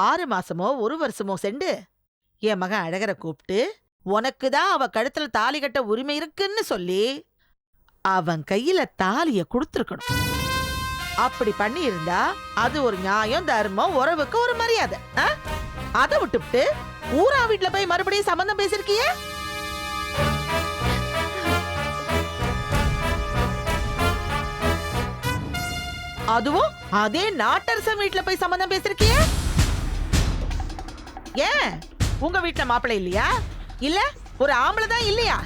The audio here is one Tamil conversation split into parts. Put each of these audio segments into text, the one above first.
6 மாசமோ 1 வருஷமோ செண்டு என் மகன் அழகரை கூப்பிட்டு உனக்குதான் அவ கழுத்துல தாலி கட்ட உரிமை இருக்குன்னு சொல்லி அவன் கையில தாலிய கொடுத்துருக்கணும். அப்படி பண்ணி இருந்தா அது ஒரு நியாயம், தர்மம், உறவுக்கு ஒரு மரியாதை. அதை விட்டுவிட்டு ஊரா வீட்டுல போய் மறுபடியும் சம்பந்தம் பேசிருக்கிய. அதுவும் அதே நாட்டரசன் வீட்டுல போய் சம்பந்தம் பேசிருக்கிய. ஏன் உங்க வீட்டுல மாப்பிள்ளை இல்லையா? இல்ல ஒரு ஆம்பளை தான் இல்லையா?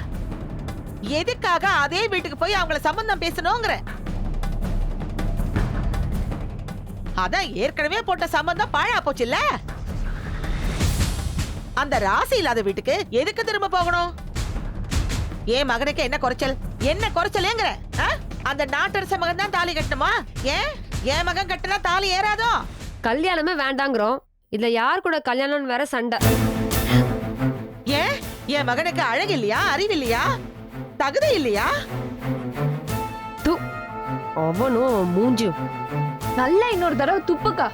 எதுக்காக அதே வீட்டுக்கு போய் அவங்கள சம்பந்தம் பேசணுங்கிற? அதான் ஏற்கனவே போட்ட சம்பந்தம் பாழா போச்சு இல்ல. அந்த ராசி இல்லாத வீட்டுக்கு எதுக்கு திரும்ப போகணும்? ஏன் மகனுக்கு என்ன குறைச்சல்? என்ன குறைச்சலேங்கிற? அந்த நாட்டரச மகன் தான் தாலி கட்டணுமா? ஏன் மகன் கட்டினா தாலி ஏறாதோ? கல்யாணமே வேண்டாங்கிறோம். இதுல யார் கூட கல்யாணம் வேற சண்டை. என் மகனுக்கு அழகு இல்லையா? அறிவு இல்லையா? தகுதி இல்லையா? அவனும் மூஞ்சும் நல்லா இன்னொரு தடவை துப்புக்கா.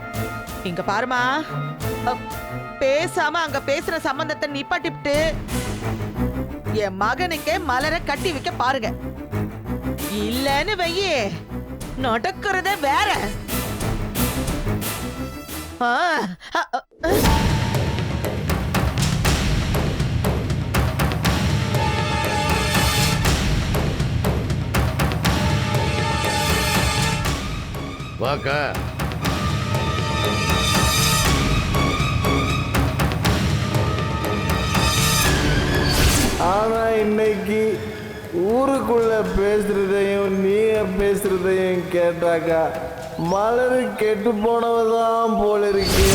இங்க பாருமா, பேசாம அங்க பேசுற சம்பந்தத்தை நிப்பாட்டிட்டு என் மகனுக்கே மலரை கட்டி வைக்க பாருங்க. இல்லன்னு வையே நடக்கிறத வேற. வாக்கா ஆனா இன்னைக்கு ஊருக்குள்ள பேசுறதையும் நீங்க பேசுறதையும் கேட்டாக்கா மலரு கெட்டு போனவதான் போல இருக்கு.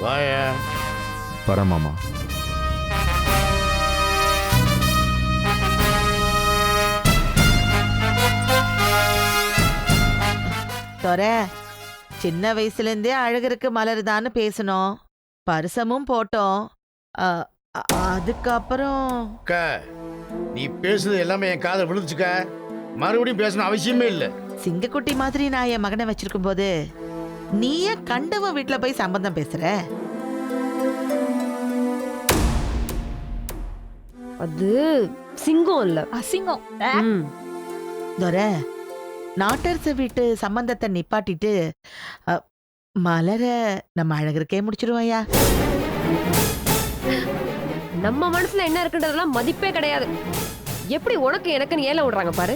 வாயா பரமாமா. சின்ன வயசுல இருந்தே அழகருக்கு மலருதான்னு பேசணும், பரிசமும் போட்டோம். அதுக்கப்புறம் நீ பேசுறது எல்லாமே என் காதை விழுந்துச்சுக்க. மறுபடியும் பேசணும் அவசியமே இல்ல. சிங்கக்குட்டி மாதிரி நான் என் மகனை வச்சிருக்கும் போது நீயே கண்டவன் வீட்டுல போய் சம்பந்தம் பேசுற. அது சிங்கம் இல்ல, அசிங்கம். நாட்டரச வீட்டு சம்பந்தத்தை நிப்பாட்டிட்டு மலர நம்ம அழகருக்கே முடிச்சிருவோயா. நம்ம மனசுல என்ன இருக்குன்றதெல்லாம் மதிப்பே கிடையாது. எப்படி உனக்கு எனக்குன்னு ஏல விடுறாங்க பாரு.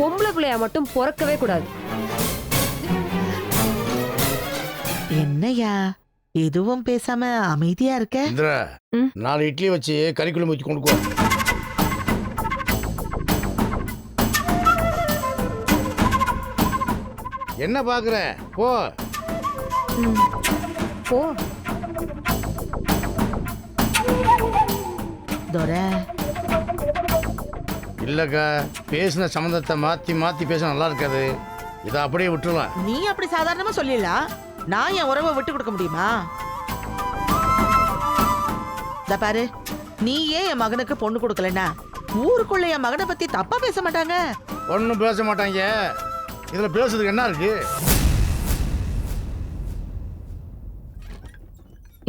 பொம்பளை பிள்ளையா மட்டும் பொறக்கவே கூடாது. என்னையா எதுவும் பேசாம அமைதியா இருக்க? இந்திரா, 4 இட்லி வச்சு கறிக்குழம்பு வச்சு கொண்டு போ. என்ன பாக்குற? போ போ. இல்லக்கா, பேசின சம்பந்தத்தை மாத்தி மாத்தி பேச நல்லா இருக்காது. இதை அப்படியே விட்டுருலாம். நீ அப்படி சாதாரணமா சொல்லிடலாம். நான் என் உறவை விட்டு கொடுக்க முடியுமா? பாரு, நீ ஏன் என் மகனுக்கு பொண்ணு கொடுக்கலன்னா ஊருக்குள்ள என் மகனை பத்தி தப்பா பேச மாட்டாங்க. ஒன்னும் பேச மாட்டாங்க. இதுல பேசுறதுக்கு என்ன இருக்கு?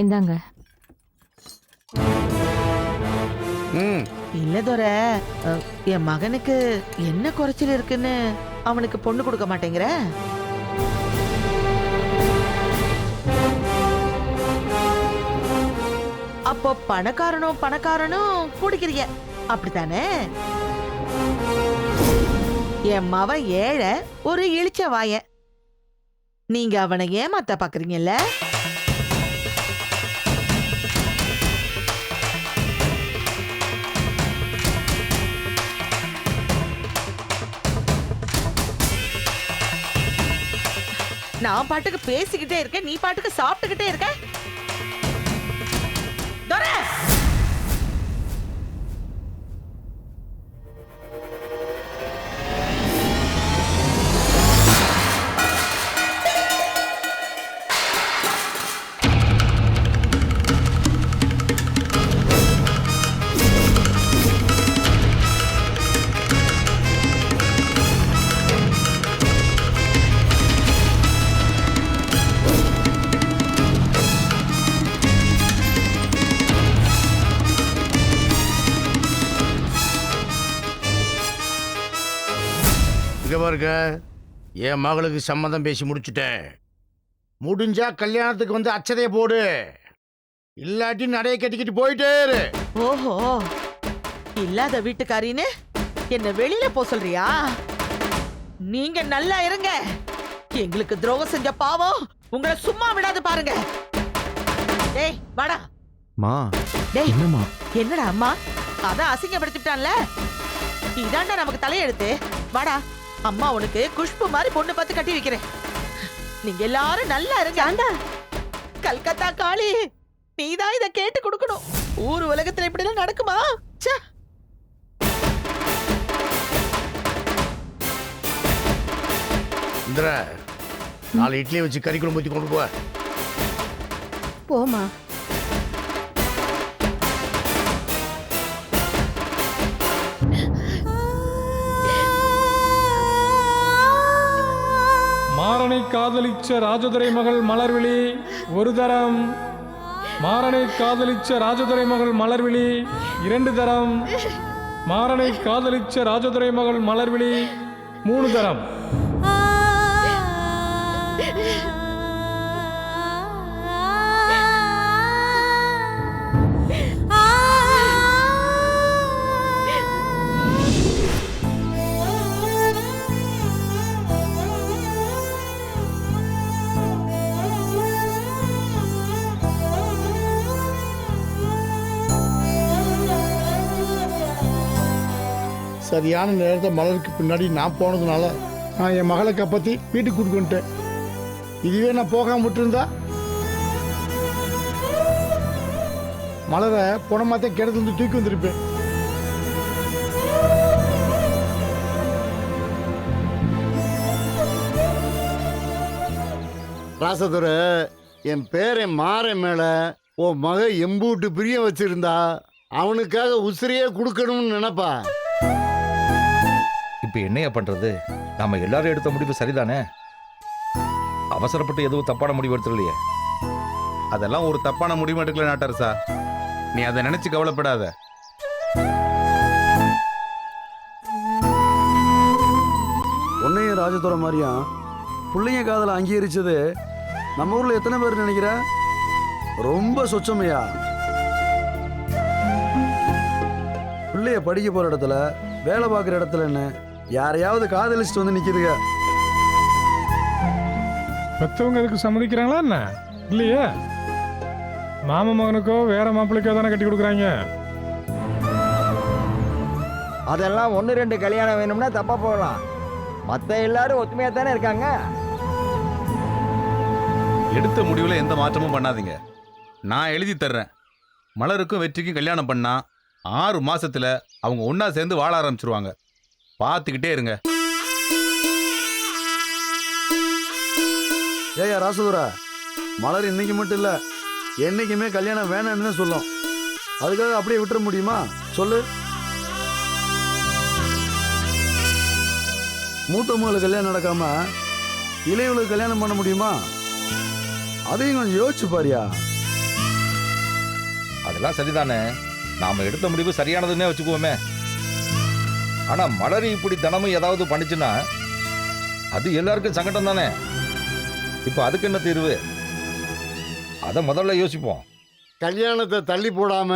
இந்தாங்க. இல்ல தோர, என் மகனுக்கு என்ன குறைச்சல் இருக்குன்னு அவனுக்கு பொண்ணு கொடுக்க மாட்டேங்கிற? அப்போ பணக்காரனும் குடிக்கிறீங்க அப்படித்தானே? என் மவன் ஏழை, ஒரு இழிச்ச வாய. நீங்க அவனை ஏமாத்த பாக்குறீங்கல்ல? நான் பாட்டுக்கு பேசிக்கிட்டே இருக்கேன், நீ பாட்டுக்கு சாப்பிட்டுக்கிட்டே இருக்க. பாருங்க, என் மகளுக்கு சம்மந்தம் பேசி முடிச்சுட்டேன். முடிஞ்சா கல்யாணத்துக்கு வந்து அச்சதைய போடு, இல்லாட்டி நடைய கட்டிக்கிட்டு போயிட்டே இரு. ஓஹோ, இல்லாத வீட்டுக்காரின்னு என்ன வெளியில போ சொல்றியா? நீங்க நல்லா இருங்க. எங்களுக்கு துரோகம் செஞ்ச பாவம் உங்களை சும்மா விடாது பாருங்க. டேய் வாடா. மா டேய் என்னம்மா? என்னடா அம்மா, அதான் அசிங்கப்படுத்திட்டான்ல, இதாண்டா நமக்கு தலையெழுத்து. வாடா, அம்மா உனக்கு குஷ்பு மாதிரி பொண்ணு பார்த்து கட்டி வைக்கிறேன். நீங்க எல்லாரும் நல்லா இருங்க. கல்கத்தா காளி, நீதான் இத கேட்டு கொடுக்கணும். ஊர் உலகத்துல இப்படி எல்லாம் நடக்குமா? ச்சே. இந்திரா, 4 இட்லி வச்சு கறி குழம்பு ஊற்றி கொண்டு போ. போமா. மாறனை காதலிச்ச ராஜதுரை மகள் மலர்விழி ஒரு தரம். மாறனை காதலிச்ச ராஜதுரை மகள் மலர்விழி 2 தரம். மாறனை காதலிச்ச ராஜதுரை மகள் மலர்விழி 3 தரம். சரியான நேரத்தை மலருக்கு பின்னாடி நான் போனதுனால நான் என் மகளை காப்பாற்றி வீட்டுக்கு கூட்டிட்டு வந்துட்டேன். இதுவே நான் போகாம விட்டுருந்தா மலரை போன மாத்தே கிடத்து வந்து தூக்கி வந்திருப்பேன். ராசதுரை, என் பேரன் மாறன் மேல உன் மக எம்பூட்டு பிரியம் வச்சிருந்தா அவனுக்காக உசிரியே கொடுக்கணும்னு நினைப்பா. இப்ப என்னையா பண்றது? நாம எல்லாரும் எடுத்த முடிவு சரிதானே? அவசரப்பட்டு எதுவும் தப்பான முடிவு எடுத்துலையே. அதெல்லாம் ஒரு தப்பான முடிவு எடுக்கல நாட்டரசா. நீ அதை நினைச்சு கவலைப்படாத. உன்னையும் ராஜதுரை மாதிரியா பிள்ளைங்க காதலை அங்கீகரிச்சது நம்ம ஊர்ல எத்தனை பேர் நினைக்கிற? ரொம்ப சொச்சமையா. பிள்ளைய படிக்க போற இடத்துல, வேலை பார்க்குற இடத்துல என்ன யாரையாவது காதலிச்சுட்டு வந்து நிக்குதுங்க. பெற்றவங்க அதுக்கு சம்மதிக்கிறாங்களா என்ன? இல்லையே. மாம மகனுக்கோ வேற மாப்பிள்ளைக்கோ தானே கட்டி கொடுக்குறாங்க. அதெல்லாம் 1-2 கல்யாணம் வேணும்னா தப்பா போகலாம். மற்ற எல்லாரும் ஒத்துமையா தானே இருக்காங்க. எடுத்த முடிவுல எந்த மாற்றமும் பண்ணாதீங்க. நான் எழுதி தர்றேன். மலருக்கும் வெற்றிக்கும் கல்யாணம் பண்ணா 6 மாசத்துல அவங்க ஒன்னா சேர்ந்து வாழ ஆரம்பிச்சிருவாங்க. பார்த்துக்கிட்டே இருங்க. ஏயா ராசதுரை, மலர் இன்னைக்கு மட்டும் இல்ல, என்னைக்குமே கல்யாணம் வேணான்னு சொல்லும். அதுக்காக அப்படியே விட்டுற முடியுமா சொல்லு? மூத்த மகளுக்கு கல்யாணம் நடக்காம இளையவளுக்கு கல்யாணம் பண்ண முடியுமா? அதையும் கொஞ்சம் யோசிச்சு பாரியா. அதெல்லாம் சரிதானே. நாம எடுத்த முடிவு சரியானதுன்னே வச்சுக்குவோமே. ஆனா மலரி இப்படி தினமும் ஏதாவது பண்ணிச்சுன்னா அது எல்லாருக்கும் சங்கடம் தானே. இப்ப அதுக்கு என்ன தீர்வு? அதை முதல்ல யோசிப்போம். கல்யாணத்தை தள்ளி போடாம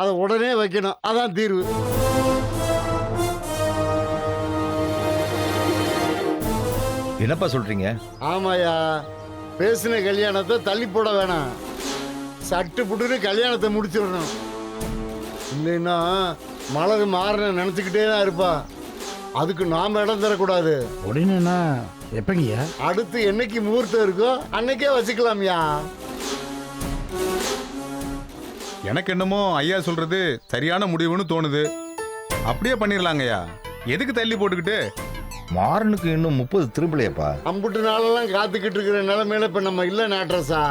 அதை உடனே வைக்கணும், அதான் தீர்வு. என்னப்பா சொல்றீங்க? ஆமாயா, பேசின கல்யாணத்தை தள்ளி போட வேணாம். சட்டு புட்டுன்னு கல்யாணத்தை முடிச்சிடணும். இல்லைன்னா மலர் மாறன நினச்சிக்கிட்டே தான் இருப்பா. அதுக்கு நாம் இடம் தரக்கூடாது. உடனேண்ணா எப்பங்கய்யா? அடுத்து என்னைக்கு முகூர்த்தம் இருக்கோ அன்னைக்கே வச்சுக்கலாம்யா. எனக்கு என்னமோ ஐயா சொல்றது சரியான முடிவுன்னு தோணுது. அப்படியே பண்ணிடலாங்கய்யா. எதுக்கு தள்ளி போட்டுக்கிட்டு? மாறனுக்கு இன்னும் 30 திரும்பலையப்பா. அம்புட்டு நாளெல்லாம் காத்துக்கிட்டு இருக்கிற நிலைமையில இப்ப நம்ம இல்லை நாட்ரஸா.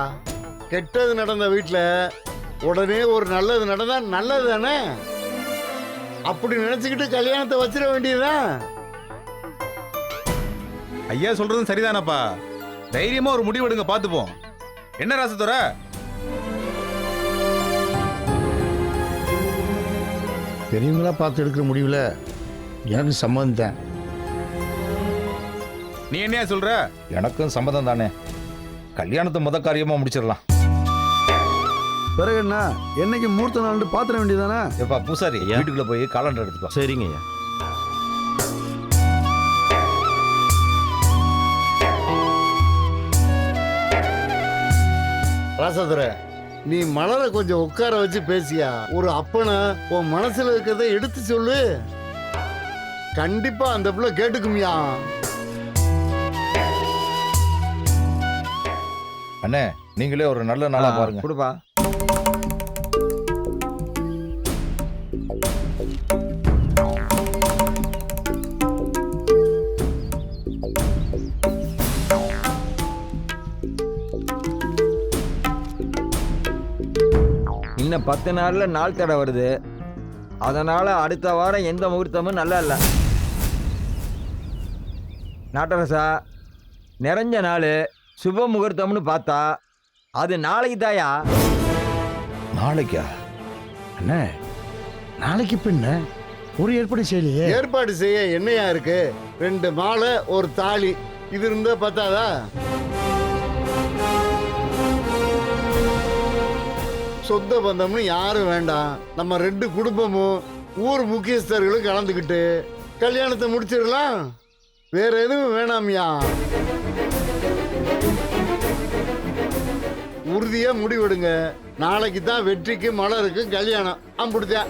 கெட்டது நடந்த வீட்டில் உடனே ஒரு நல்லது நடந்தா நல்லது தானே. அப்படி நினைச்சுக்கிட்டு கல்யாணத்தை வச்சிட வேண்டியதுதான். ஐயா சொல்றதும் சரிதானப்பா. தைரியமா ஒரு முடிவு எடுங்க, பார்த்துப்போம். என்ன ராசதுரை? பெரியவங்களா பார்த்து எடுக்கிற முடிவில் எனக்கு சம்மந்தம். நீ என்னையா சொல்ற? எனக்கும் சம்மதம் தானே. கல்யாணத்தை முத காரியமா முடிச்சிடலாம். பிறகு என்ன, என்னைக்கு மூர்த்த நாள் பாத்திர வேண்டியதானே? எப்பா பூசாரி, வீட்டுக்குள்ள போய் காலண்டர் எடுத்துப்பா. சரிங்க ஐயா. ராசதுரை, நீ மலரை கொஞ்சம் உட்கார வச்சு பேசியா. ஒரு அப்பனை உன் மனசுல இருக்கிறத எடுத்து சொல்லு. கண்டிப்பா அந்த பிள்ளை கேட்டுக்குமியா. அண்ணே, நீங்களே ஒரு நல்ல நாளா பாருங்க. கொடுப்பா. இன்னும் 10 நாள்ல நாள் தடை வருது. அதனால அடுத்த வாரம் எந்த முகூர்த்தமும் நல்லா இல்லை. நாட்டரசா, நிறைஞ்ச நாள் சுப முகூர்த்தம்னு பார்த்தா அது நாளைக்கு தாயா. நாளைக்கா? அண்ணே, நாளைக்கு இப்ப என்ன ஒரு ஏற்பாடு செய்யலையே? ஏற்பாடு செய்ய என்னையா இருக்கு? 2 மாலை ஒரு தாலி, இது இருந்தா பத்தாதா? சொந்த பந்தம்னு யாரும் வேண்டாம். நம்ம 2 குடும்பமும் ஊர் முக்கியஸ்தர்களும் கலந்துக்கிட்டு கல்யாணத்தை முடிச்சிடலாம். வேற எதுவும் வேணாமியா. உறுதியா முடிவெடுங்க. நாளைக்கு தான் வெற்றிக்கு மலருக்கு கல்யாணம். அம்பிடுத்தா.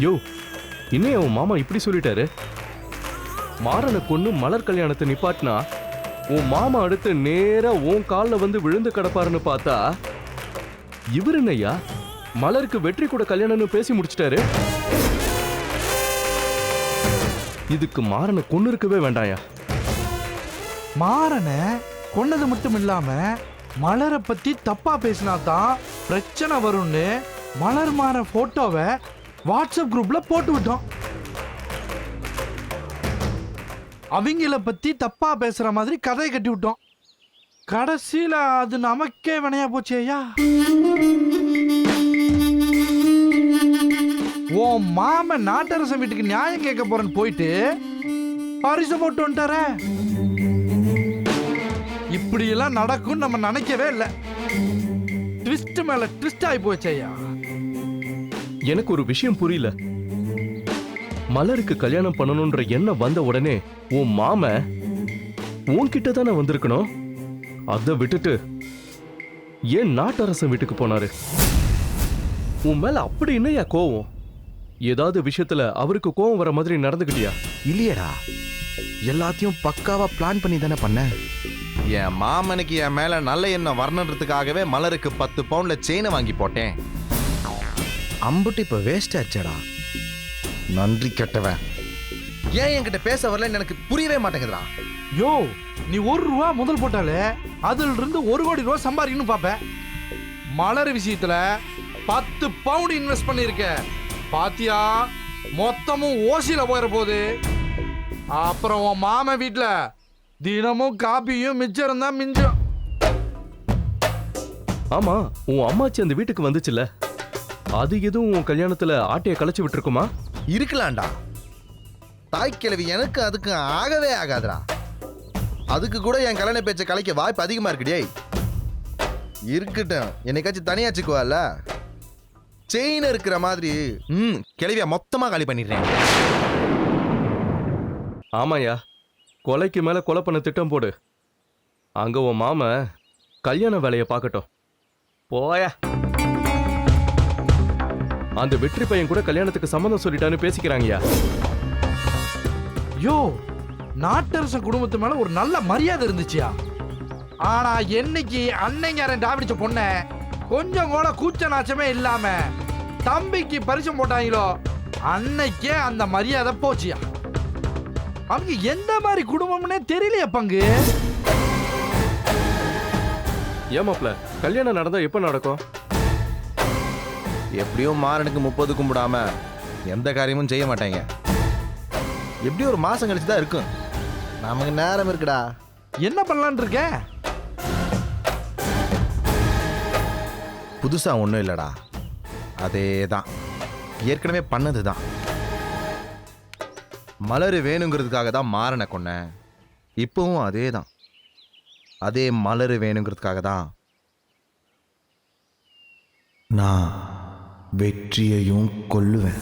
யோ, இன்னும் உன் மாமா இப்படி சொல்லிட்டாரு. மாறனை கொன்னு மலர் கல்யாணத்தை நிப்பாட்டினா உன் மாமா அடுத்து நேரா உன் காலில் வந்து விழுந்து கிடப்பாருன்னு பார்த்தா இவர் என்னய்யா மலருக்கு வெற்றி கூட கல்யாணம்னு பேசி முடிச்சிட்டாரு. இதுக்கு மாறனை கொன்னு இருக்கவே வேண்டாயா. மாறனை கொன்னது மட்டும் இல்லாம மலரை பத்தி தப்பா பேசினா தான் பிரச்சனை வரும்னு மலர் மாற போட்டோவை வாட்ஸ்அப் குரூப்ல போட்டு விட்டோம். அவங்கள பத்தி தப்பா பேசுற மாதிரி கதையை கட்டி விட்டோம். கடைசியில அது நமக்கே வினையா போச்சு ஐயா. உன் மாமன் நாட்டரசன் வீட்டுக்கு நியாயம் கேட்க போறேன்னு போயிட்டு பரிசு போட்டு வந்துட்டார. இப்படி எல்லாம் நடக்கும் நம்ம நினைக்கவே இல்லை. ட்விஸ்ட் மேல ட்விஸ்ட் ஆகி போச்சு ஐயா. எனக்கு ஒரு விஷயம் புரியல. மலருக்கு கல்யாணம் பண்ணணும்ன்ற எண்ணம் வந்த உடனே உன் மாம உன்கிட்ட தானே வந்திருக்கணும். அதை விட்டுட்டு ஏன் நாட்டரசன் வீட்டுக்கு போனாரு? உன் மேல அப்படி என்னையா கோவம்? ஏதாவது விஷயத்துல அவருக்கு கோவம் வர மாதிரி நடந்துக்கிட்டியா? இல்லையடா, எல்லாத்தையும் பக்காவா பிளான் பண்ணி தானே பண்ண. என் மாமனுக்கு என் மேல நல்ல எண்ணம் வரணுன்றதுக்காகவே மலருக்கு 10 பவுண்ட்ல செயினை வாங்கி போட்டேன். அம்புட்டு இப்ப வேஸ்ட் ஆச்சடா. நன்றி கெட்டவன். ஏன் என்கிட்ட பேச வரலன்னு எனக்கு புரியவே மாட்டேங்குதுடா. யோ, நீ 1 ரூபா முதல் போட்டாலே அதுல இருந்து 1 கோடி ரூபா சம்பாதிக்கணும் பாப்ப. மலர் விஷயத்துல 10 பவுண்ட் இன்வெஸ்ட் பண்ணிருக்க பாத்தியா? மொத்தமும் ஓசியில போயிட போகுது. அப்புறம் உன் மாமன் வீட்டுல தினமும் காப்பியும் மிச்சம் இருந்தா மிஞ்சம். ஆமா, உன் அம்மாச்சி அந்த வீட்டுக்கு வந்துச்சுல, அது எதுவும் உன் கல்யாணத்துல ஆட்டைய கலைச்சு விட்டுருக்குமா? இருக்கலாம்டா. தாய் கிழவி எனக்கு அதுக்கு ஆகவே ஆகாதுடா. அதுக்கு கூட என் கல்யாண பேச்ச கலைக்க வாய்ப்பு அதிகமா இருக்குடே. இருக்கட்டும், என்னைக்காச்சும் தனியாச்சுக்குவால. செயின் இருக்கிற மாதிரி கிழவியா மொத்தமா காலி பண்ணிடுறேன். ஆமாயா, கொலைக்கு மேல கொலை பண்ண திட்டம் போடு. அங்க உன் மாம கல்யாண வேலையை பார்க்கட்டும். போயா. அந்த வெற்றி பையன் கூட கல்யாணத்துக்கு சம்மதம் சொல்லிட்டான்னு பேசிக்கிறாங்கயா. யோ, நாட்டரச குடும்பத்து மேல ஒரு நல்ல மரியாதை இருந்துச்சியா. ஆனா என்னைக்கு அன்னைங்காரன் டாபிடிச்ச பொண்ண கொஞ்சம் கூட கூச்ச நாச்சமே இல்லாம தம்பிக்கு பரிசம் போட்டாங்களோ அன்னைக்கே அந்த மரியாதை போச்சியா. அவங்க எந்த மாதிரி குடும்பம்னே தெரியலையா பங்கு. ஏமாப்ல, கல்யாணம் நடந்தா எப்ப நடக்கும்? எப்படியும் மாறனுக்கு 30 கும்பிடாம எந்த காரியமும் செய்ய மாட்டாங்க. எப்படி ஒரு மாசம் கழிச்சு தான் இருக்கும். நமக்கு நேரம் இருக்குடா. என்ன பண்ணலான் இருக்க? புதுசா ஒன்றும் இல்லடா, அதே தான் ஏற்கனவே பண்ணது தான். மலர் வேணுங்கிறதுக்காக தான் மாறனை கொன்னேன். இப்பவும் அதே தான், அதே மலர் வேணுங்கிறதுக்காக தான் நான் வெற்றியையும் கொல்லுவேன்.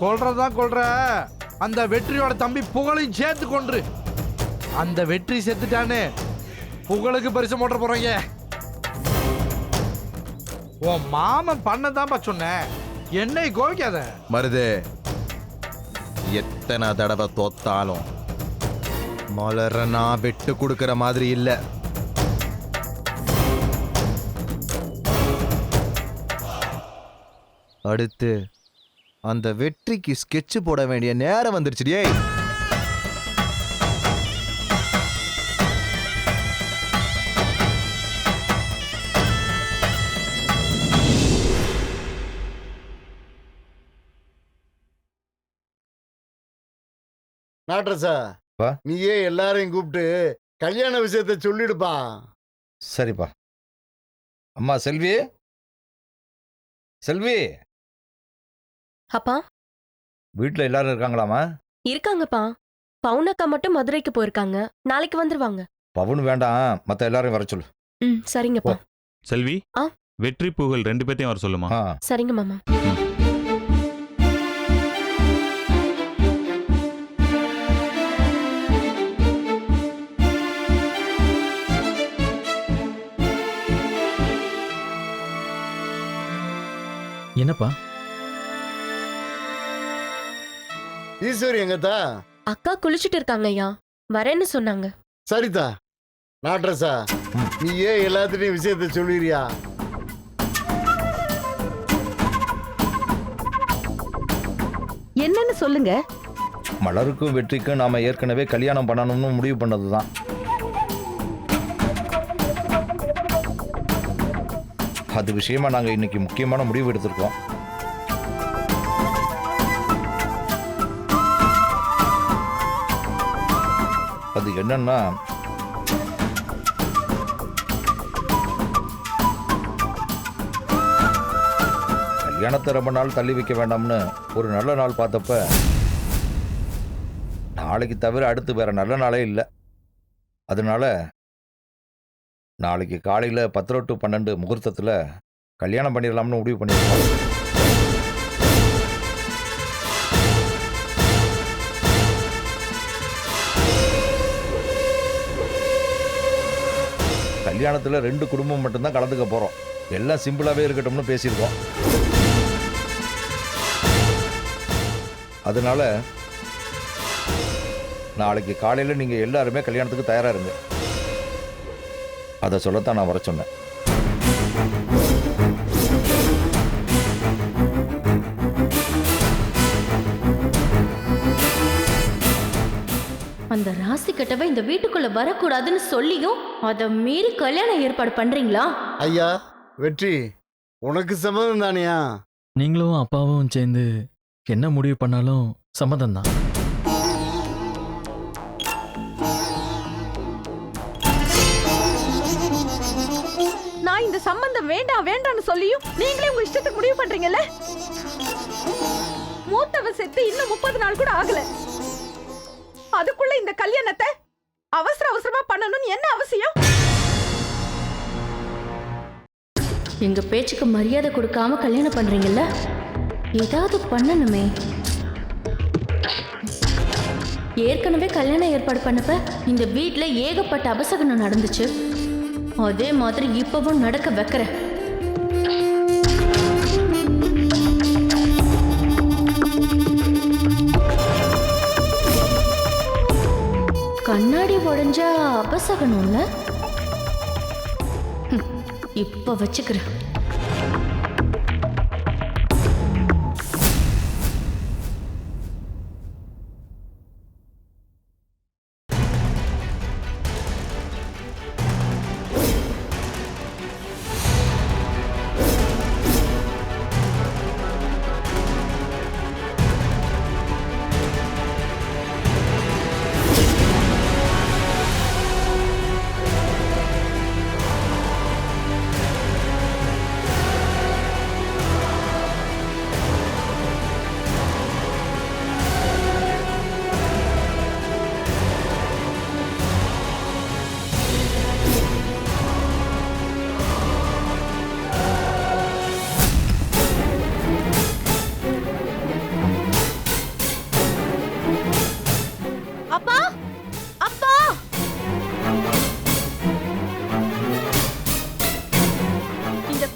கொல்றதான் கொல்ற, அந்த வெற்றியோட தம்பி புகழையும் சேர்த்து கொன்று. அந்த வெற்றி செத்துட்டானே, புகழுக்கு பரிசு போட்ட போறாங்க. உன் மாமன் பண்ணதான்பா சொன்னேன், என்னை கோவிக்காத. மருது, எத்தனை தடவை தோத்தாலும் மலர நான் விட்டு கொடுக்கிற மாதிரி இல்லை. அடுத்து அந்த வெற்றிக்கு ஸ்கெட்ச் போட வேண்டிய நேரம் வந்துருச்சுடியே. நாட்ரஸா, நீயே எல்லாரையும் கூப்பிட்டு கல்யாண விஷயத்தை சொல்லிடுப்பா. சரிப்பா. அம்மா செல்வி, செல்வி, அப்பா வீட்டில் எல்லாரும் இருக்காங்களாமா? இருக்காங்கப்பா. பவுனக்கா மட்டும் மதுரைக்கு போயிருக்காங்க, நாளைக்கு வந்துருவாங்க. பவுன் வேண்டாம், மற்ற எல்லாரையும் வர சொல்லு. ம் சரிங்கப்பா. செல்வி, வெற்றி புகழ் 2 பேர்த்தையும் வர சொல்லுமா? சரிங்க மாமா. என்னப்பா? ஈஸ்வரி எங்கத்தா? அக்கா குளிச்சுட்டு இருக்காங்க ஐயா, வரேன்னு சொன்னாங்க. சரிதா. நாட்ரஸா, நீயே எல்லாத்திலையும் விஷயத்தை சொல்லிடுறியா? என்னன்னு சொல்லுங்க. மலருக்கும் வெற்றிக்கும் நாம ஏற்கனவே கல்யாணம் பண்ணணும்னு முடிவு பண்ணதுதான். அது விஷயமா நாங்க இன்னைக்கு முக்கியமான முடிவு எடுத்திருக்கோம். அது என்னன்னா, கல்யாணத்தை ரொம்ப நாள் தள்ளி வைக்க வேண்டாம்னு ஒரு நல்ல நாள் பார்த்தப்ப நாளைக்கு தவிர அடுத்து வேற நல்ல நாளே இல்லை. அதனால நாளைக்கு காலையில் 10 to 12 முகூர்த்தத்தில் கல்யாணம் பண்ணிடலாம்னு முடிவு பண்ணியிருக்கோம். கல்யாணத்தில் 2 குடும்பம் மட்டும்தான் கலந்துக்க போகிறோம். எல்லாம் சிம்பிளாகவே இருக்கட்டும்னு பேசியிருக்கோம். அதனால நாளைக்கு காலையில் நீங்கள் எல்லாருமே கல்யாணத்துக்கு தயாராக இருங்க. அதை சொல்லத்தான் நான் வர சொன்னேன். அந்த ராசி கட்டவை இந்த வீட்டுக்குள்ள வரக்கூடாதுன்னு சொல்லியும் அதை மீறி கல்யாணம் ஏற்பாடு பண்றீங்களா? ஐயா வெற்றி, உனக்கு சம்மதம் தானியா? நீங்களும் அப்பாவும் சேர்ந்து என்ன முடிவு பண்ணாலும் சம்மதம் தான். நான் இந்த சம்பந்தம் வேண்டாம் வேண்டாம்னு சொல்லியும் நீங்களே உங்க இஷ்டத்துக்கு முடிவு பண்றீங்கல்ல? மூத்தவ செத்து இன்னும் 30 நாள் கூட ஆகல. அதுக்குள்ள இந்த கல்யாணத்தை அவசரமா பண்ணணும்னு என்ன அவசியம்? எங்க பேச்சுக்கு மரியாதை கொடுக்காம கல்யாணம் பண்றீங்கல்ல, ஏதாவது பண்ணணுமே. ஏற்கனவே கல்யாணம் ஏற்பாடு பண்ணப்ப இந்த வீட்டுல ஏகப்பட்ட அபசகனம் நடந்துச்சு. அதே மாதிரி இப்பவும் நடக்க வைக்கிறேன். கண்ணாடி உடைஞ்சா அபசகனம்ல, இப்ப வச்சுக்கிறேன்.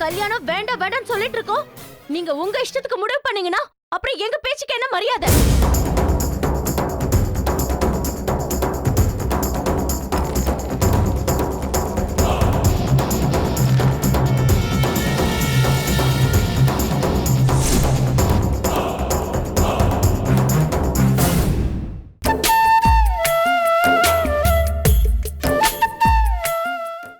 கல்யாணம் வேண்டாம் வேண்டாம்னு சொல்லிட்டு இருக்கோம். நீங்க உங்க இஷ்டத்துக்கு முடிவு பண்ணீங்கன்னா அப்புறம் எங்க பேச்சுக்கு என்ன மரியாதை?